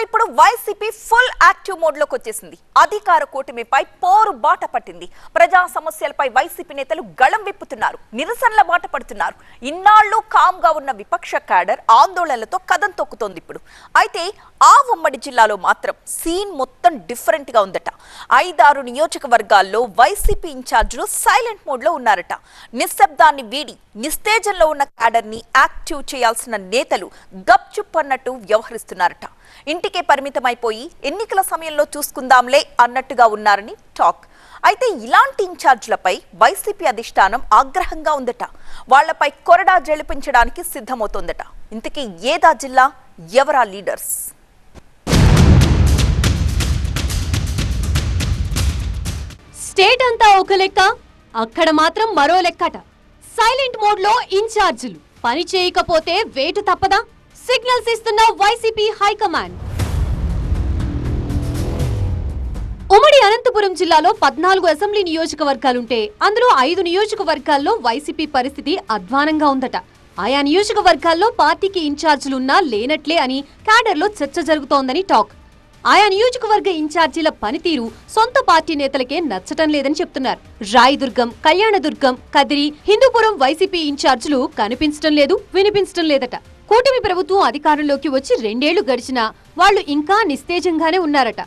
ఇప్పుడు YCP full active mode లోకి వచ్చేసింది. అధికార కూటమిపై పోరు బాట పట్టింది. ప్రజా సమస్యలపై వైసీపీ నేతలు గళం విప్పుతున్నారు, నిరసనల బాట పడుతున్నారు. ఇన్నాళ్లు కామ్ గా ఉన్న విపక్ష క్యాడర్ ఆందోళనలతో కదం తొక్కుతోంది ఇప్పుడు. అయితే ఆ ఉమ్మడి జిల్లాలో మాత్రం సీన్ మొత్తం డిఫరెంట్ గా ఉందట. 5-6 నియోజకవర్గాల్లో వైసీపీ ఇన్ఛార్జీలు సైలెంట్ మోడ్ లో ఉన్నారట. నిశ్శబ్దాన్ని వీడి నిస్తేజంలో ఉన్న క్యాడర్ ని యాక్టివ్ చేయాల్సిన నేతలు గప్చుప్ అన్నట్టు వ్యవహరిస్తున్నారట. ఇంటికే పరిమితమైపోయి ఎన్నికల సమయంలో చూసుకుందాంలే అన్నట్టుగా ఉన్నారని టాక్. అయితే ఇలాంటి ఇన్ఛార్జీలపై వైసీపీ అధిష్టానం ఆగ్రహంగా ఉందట. వాళ్లపై కొరడా జలిపించడానికి సిద్ధమవుతోందట. ఇంతకీ ఏదా జిల్లా, ఎవరా లీడర్స్? స్టేట్ అంతా ఒక లెక్క, అక్కడ మాత్రం మరో లెక్కట. సైలెంట్ మోడ్ లో ఇన్ఛార్జీలు పని చేయకపోతే వేటు తప్పదా? సిగ్నల్స్ ఇస్తున్న వైసీపీ హైకమాండ్. ఉమ్మడి అనంతపురం జిల్లాలో 14 అసెంబ్లీ నియోజకవర్గాలుంటే అందులో 5 నియోజకవర్గాల్లో వైసీపీ పరిస్థితి అధ్వానంగా ఉందట. ఆయా నియోజకవర్గాల్లో పార్టీకి ఇన్ఛార్జీలున్నా లేనట్లే అని క్యాడర్లో చర్చ జరుగుతోందని టాక్. ఆయా నియోజకవర్గ ఇన్ఛార్జీల పనితీరు సొంత పార్టీ నేతలకే నచ్చటం లేదని చెప్తున్నారు. రాయదుర్గం, కళ్యాణదుర్గం, కదిరి, హిందూపురం వైసీపీ ఇన్ఛార్జీలు కనిపించడం లేదు, వినిపించడం లేదట. కూటమి ప్రభుత్వం అధికారంలోకి వచ్చి 2 ఏళ్లు గడిచినా వాళ్లు ఇంకా నిస్తేజంగానే ఉన్నారట.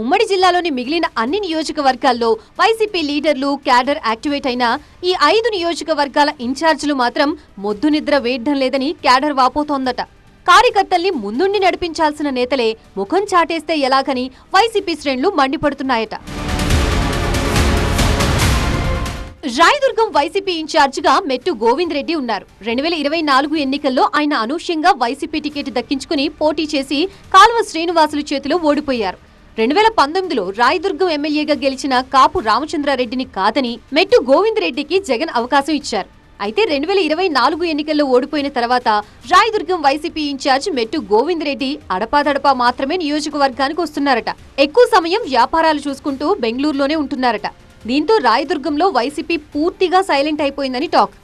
ఉమ్మడి జిల్లాలోని మిగిలిన అన్ని నియోజకవర్గాల్లో వైసీపీ లీడర్లు, క్యాడర్ యాక్టివేట్ అయినా ఈ 5 నియోజకవర్గాల ఇన్ఛార్జీలు మాత్రం మొద్దు నిద్ర వేయడం లేదని క్యాడర్ వాపోతోందట. కార్యకర్తల్ని ముందుండి నడిపించాల్సిన నేతలే ముఖం చాటేస్తే ఎలాగని వైసీపీ శ్రేణులు మండిపడుతున్నాయట. రాయదుర్గం వైసీపీ ఇన్ఛార్జిగా మెట్టు గోవింద్ రెడ్డి ఉన్నారు. 2024 ఎన్నికల్లో ఆయన అనూహ్యంగా వైసీపీ టికెట్ దక్కించుకుని పోటీ చేసి కాలువ శ్రీనివాసులు చేతిలో ఓడిపోయారు. 2019లో రాయదుర్గం ఎమ్మెల్యేగా గెలిచిన కాపు రామచంద్రారెడ్డిని కాదని మెట్టు గోవింద్ రెడ్డికి జగన్ అవకాశం ఇచ్చారు. అయితే 2024 ఎన్నికల్లో ఓడిపోయిన తర్వాత రాయదుర్గం వైసీపీ ఇన్ఛార్జ్ మెట్టు గోవింద్ రెడ్డి అడపాదడపా మాత్రమే నియోజకవర్గానికి వస్తున్నారట. ఎక్కువ సమయం వ్యాపారాలు చూసుకుంటూ బెంగళూరులోనే ఉంటున్నారట. దీంతో రాయదుర్గంలో వైసీపీ పూర్తిగా సైలెంట్ అయిపోయిందని టాక్.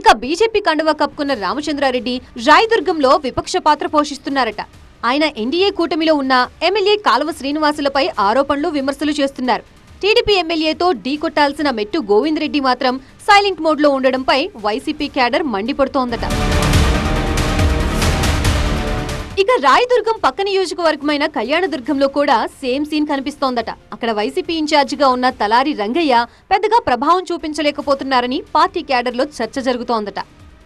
ఇక బీజేపీ కండువా కప్పుకున్న రామచంద్రారెడ్డి రాయదుర్గంలో విపక్ష పాత్ర పోషిస్తున్నారట. ఆయన ఎన్డీఏ కూటమిలో ఉన్న ఎమ్మెల్యే కాలువ శ్రీనివాసులపై ఆరోపణలు, విమర్శలు చేస్తున్నారు. టీడీపీ ఎమ్మెల్యేతో ఢీ కొట్టాల్సిన మెట్టు గోవింద్ రెడ్డి మాత్రం సైలెంట్ మోడ్ లో ఉండడంపై వైసీపీ క్యాడర్ మండిపడుతోందట. ఇక రాయదుర్గం పక్క నియోజకవర్గమైన కళ్యాణదుర్గంలో కూడా సేమ్ సీన్ కనిపిస్తోందట. అక్కడ వైసీపీ ఇన్ఛార్జిగా ఉన్న తలారి రంగయ్య పెద్దగా ప్రభావం చూపించలేకపోతున్నారని పార్టీ క్యాడర్లో చర్చ జరుగుతోందట.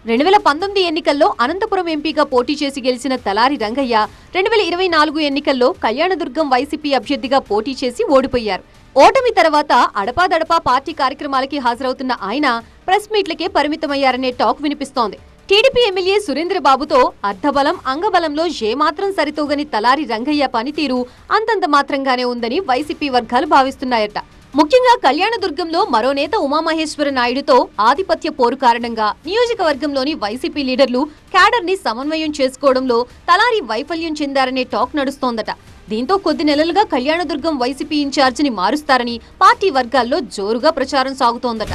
2019 ఎన్నికల్లో అనంతపురం ఎంపీగా పోటీ చేసి గెలిచిన తలారి రంగయ్య 2024 ఎన్నికల్లో కళ్యాణదుర్గం వైసీపీ అభ్యర్థిగా పోటీ చేసి ఓడిపోయారు. ఓటమి తర్వాత అడపాదడపా పార్టీ కార్యక్రమాలకి హాజరవుతున్న ఆయన ప్రెస్ మీట్లకే పరిమితమయ్యారనే టాక్ వినిపిస్తోంది. టీడీపీ ఎమ్మెల్యే సురేంద్రబాబుతో అర్ధబలం, అంగబలంలో ఏమాత్రం సరితూగని తలారి రంగయ్య పనితీరు అంతంత మాత్రంగానే ఉందని వైసీపీ వర్గాలు భావిస్తున్నాయట. ముఖ్యంగా కళ్యాణదుర్గంలో మరో నేత ఉమామహేశ్వర నాయుడుతో ఆధిపత్య పోరు కారణంగా నియోజకవర్గంలోని వైసీపీ లీడర్లు క్యాడర్ ని సమన్వయం చేసుకోవడంలో తలారి వైఫల్యం చెందారనే టాక్ నడుస్తోందట. దీంతో కొద్ది నెలలుగా కళ్యాణదుర్గం వైసీపీ ఇన్ఛార్జిని మారుస్తారని పార్టీ వర్గాల్లో జోరుగా ప్రచారం సాగుతోందట.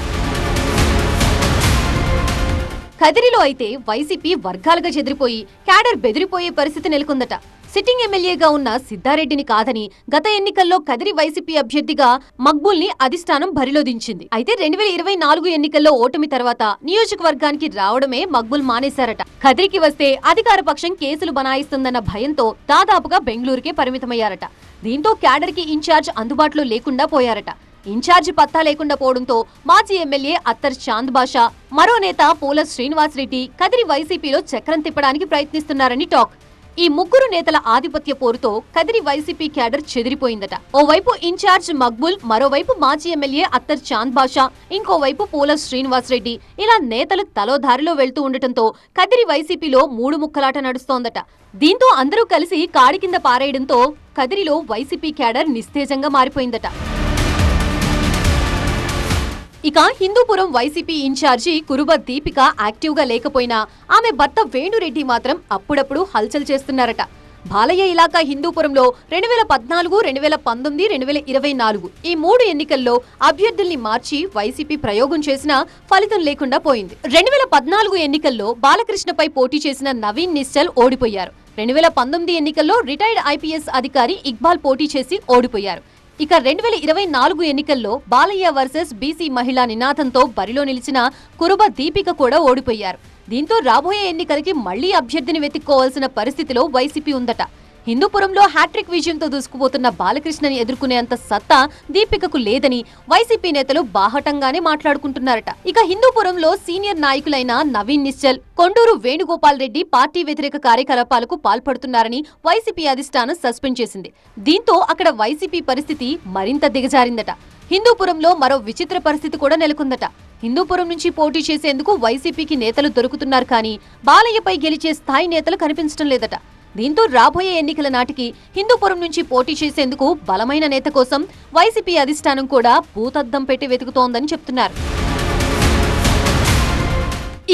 కదిరిలో అయితే వైసీపీ వర్గాలుగా చెదిరిపోయి క్యాడర్ బెదిరిపోయే పరిస్థితి నెలకొందట. సిట్టింగ్ ఎమ్మెల్యేగా ఉన్న సిద్ధారెడ్డిని కాదని గత ఎన్నికల్లో కదిరి వైసీపీ అభ్యర్థిగా మక్బూల్ ని అధిష్టానం బరిలో దించింది. అయితే 2024 ఎన్నికల్లో ఓటమి తర్వాత నియోజకవర్గానికి రావడమే మక్బూల్ మానేశారట. కదిరికి వస్తే అధికార పక్షం కేసులు బనాయిస్తుందన్న భయంతో దాదాపుగా బెంగళూరుకే పరిమితమయ్యారట. దీంతో క్యాడర్ కి ఇన్ఛార్జ్ అందుబాటులో లేకుండా పోయారట. ఇన్ఛార్జి పత్తా లేకుండా పోవడంతో మాజీ ఎమ్మెల్యే అత్తర్ చాంద్ బాషా, మరో నేత పూల శ్రీనివాస్ రెడ్డి కదిరి వైసీపీలో చక్రం తిప్పడానికి ప్రయత్నిస్తున్నారని టాక్. ఈ ముగ్గురు నేతల ఆధిపత్య పోరుతో కదిరి వైసీపీ క్యాడర్ చెదిరిపోయిందట. ఓవైపు ఇన్ఛార్జ్ మక్బుల్, మరోవైపు మాజీ ఎమ్మెల్యే అత్తర్ చాంద్ బాషా, ఇంకోవైపు పూల శ్రీనివాస్ రెడ్డి, ఇలా నేతలు తలో దారిలో వెళ్తూ ఉండటంతో కదిరి వైసీపీలో 3 ముక్కలాట నడుస్తోందట. దీంతో అందరూ కలిసి కాడి కింద పారేయడంతో కదిరిలో వైసీపీ క్యాడర్ నిస్తేజంగా మారిపోయిందట. ఇక Hindupur YCP incharge Kuruba Deepika active గా లేకపోయినా ఆమె భర్త వేణురెడ్డి మాత్రం అప్పుడప్పుడు హల్చల్ చేస్తున్నారట. బాలయ్య ఇలాకా హిందూపురంలో 2014, 2019, 2024 ఈ 3 ఎన్నికల్లో అభ్యర్థుల్ని మార్చి వైసీపీ ప్రయోగం చేసినా ఫలితం లేకుండా పోయింది. 2014 ఎన్నికల్లో బాలకృష్ణపై పోటీ చేసిన నవీన్ నిశ్చల్ ఓడిపోయారు. 2019 ఎన్నికల్లో రిటైర్డ్ ఐపీఎస్ అధికారి ఇక్బాల్ పోటీ చేసి ఓడిపోయారు. ఇక 2024 ఎన్నికల్లో బాలయ్య వర్సెస్ బీసీ మహిళా నినాదంతో బరిలో నిలిచిన కురుబ దీపిక కూడా ఓడిపోయారు. దీంతో రాబోయే ఎన్నికలకి మళ్లీ అభ్యర్థిని వెతుక్కోవాల్సిన పరిస్థితిలో వైసీపీ ఉందట. హిందూపురంలో హ్యాట్రిక్ విజయంతో దూసుకుపోతున్న బాలకృష్ణని ఎదుర్కొనేంత సత్తా దీపికకు లేదని వైసీపీ నేతలు బాహటంగానే మాట్లాడుకుంటున్నారట. ఇక హిందూపురంలో సీనియర్ నాయకులైన నవీన్ నిశ్చల్, కొండూరు వేణుగోపాల్ రెడ్డి పార్టీ వ్యతిరేక కార్యకలాపాలకు పాల్పడుతున్నారని వైసీపీ అధిష్టానం సస్పెండ్ చేసింది. దీంతో అక్కడ వైసీపీ పరిస్థితి మరింత దిగజారిందట. హిందూపురంలో మరో విచిత్ర పరిస్థితి కూడా నెలకొందట. హిందూపురం నుంచి పోటీ చేసేందుకు వైసీపీకి నేతలు దొరుకుతున్నారు కానీ బాలయ్యపై గెలిచే స్థాయి నేతలు కనిపించడం లేదట. దీంతో రాబోయే ఎన్నికల నాటికి హిందూపురం నుంచి పోటీ చేసేందుకు బలమైన నేత కోసం వైసీపీ అధిష్టానం కూడా భూతద్దం పెట్టి వెతుకుతోందని చెప్తున్నారు.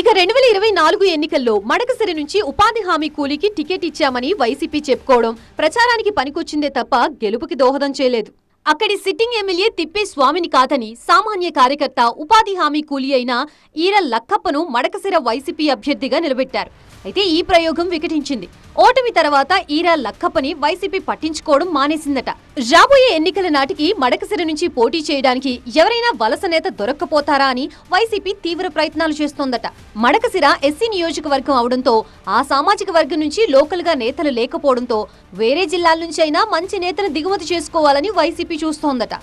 ఇక 2024 ఎన్నికల్లో మడకసిరి నుంచి ఉపాధి హామీ కూలీకి టికెట్ ఇచ్చామని వైసీపీ చెప్పుకోవడం ప్రచారానికి పనికొచ్చిందే తప్ప గెలుపుకి దోహదం చేయలేదు. అక్కడి సిట్టింగ్ ఎమ్మెల్యే తిప్పేస్వామిని కాదని సామాన్య కార్యకర్త ఉపాధి హామీ కూలీ అయిన ఈర లక్కప్పను మడకసిర వైసీపీ అభ్యర్థిగా నిలబెట్టారు. అయితే ఈ ప్రయోగం వికటించింది. ఓటమి తర్వాత ఈరా లక్కప్పని వైసీపీ పట్టించుకోవడం మానేసిందట. రాబోయే ఎన్నికల నాటికి మడకసిర నుంచి పోటీ చేయడానికి ఎవరైనా వలస నేత దొరక్కపోతారా అని వైసీపీ తీవ్ర ప్రయత్నాలు చేస్తోందట. మడకసిర ఎస్సీ నియోజకవర్గం అవడంతో ఆ సామాజిక వర్గం నుంచి లోకల్ గా నేతలు లేకపోవడంతో వేరే జిల్లాల నుంచి అయినా మంచి నేతలు దిగుమతి చేసుకోవాలని వైసీపీ చూస్తోందట.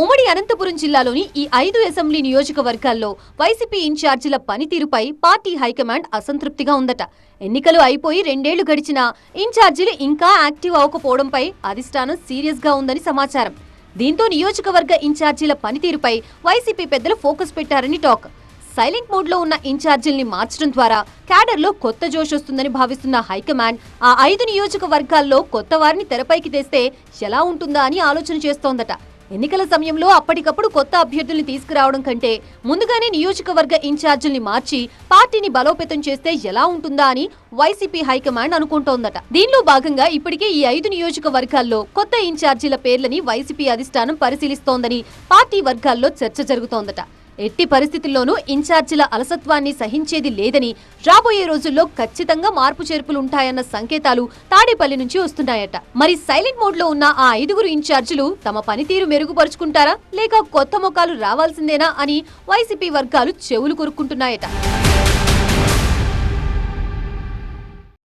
ఉమ్మడి అనంతపురం జిల్లాలోని ఈ 5 అసెంబ్లీ నియోజకవర్గాల్లో వైసీపీ ఇన్ఛార్జీల పనితీరుపై పార్టీ హైకమాండ్ అసంతృప్తిగా ఉందట. ఎన్నికలు అయిపోయి 2 ఏళ్లు గడిచినా ఇన్ఛార్జీలు ఇంకా యాక్టివ్ అవ్వకపోవడంపై అధిష్టానం సీరియస్ గా ఉందని సమాచారం. దీంతో నియోజకవర్గ ఇన్ఛార్జీల పనితీరుపై వైసీపీ పెద్దలు ఫోకస్ పెట్టారని టాక్. సైలెంట్ మోడ్ లో ఉన్న ఇన్ఛార్జీల్ని మార్చడం ద్వారా క్యాడర్లో కొత్త జోష్ వస్తుందని భావిస్తున్న హైకమాండ్ ఆ 5 నియోజకవర్గాల్లో కొత్త వారిని తెరపైకి తెస్తే ఎలా ఉంటుందా అని ఆలోచన చేస్తోందట. ఎన్నికల సమయంలో అప్పటికప్పుడు కొత్త అభ్యర్థుల్ని తీసుకురావడం కంటే ముందుగానే నియోజకవర్గ ఇన్ఛార్జీల్ని మార్చి పార్టీని బలోపేతం చేస్తే ఎలా ఉంటుందా అని వైసీపీ హైకమాండ్ అనుకుంటోందట. దీనిలో భాగంగా ఇప్పటికే ఈ 5 నియోజకవర్గాల్లో కొత్త ఇన్ఛార్జీల పేర్లని వైసీపీ అధిష్టానం పరిశీలిస్తోందని పార్టీ వర్గాల్లో చర్చ జరుగుతోందట. ఎట్టి పరిస్థితుల్లోనూ ఇన్ఛార్జీల అలసత్వాన్ని సహించేది లేదని, రాబోయే రోజుల్లో ఖచ్చితంగా మార్పు చేర్పులు ఉంటాయన్న సంకేతాలు తాడేపల్లి నుంచి వస్తున్నాయట. మరి సైలెంట్ మోడ్ లో ఉన్న ఆ 5 ఇన్ఛార్జీలు తమ పనితీరు మెరుగుపరుచుకుంటారా లేక కొత్త ముఖాలు రావాల్సిందేనా అని వైసీపీ వర్గాలు చెవులు కొరుక్కుంటున్నాయట.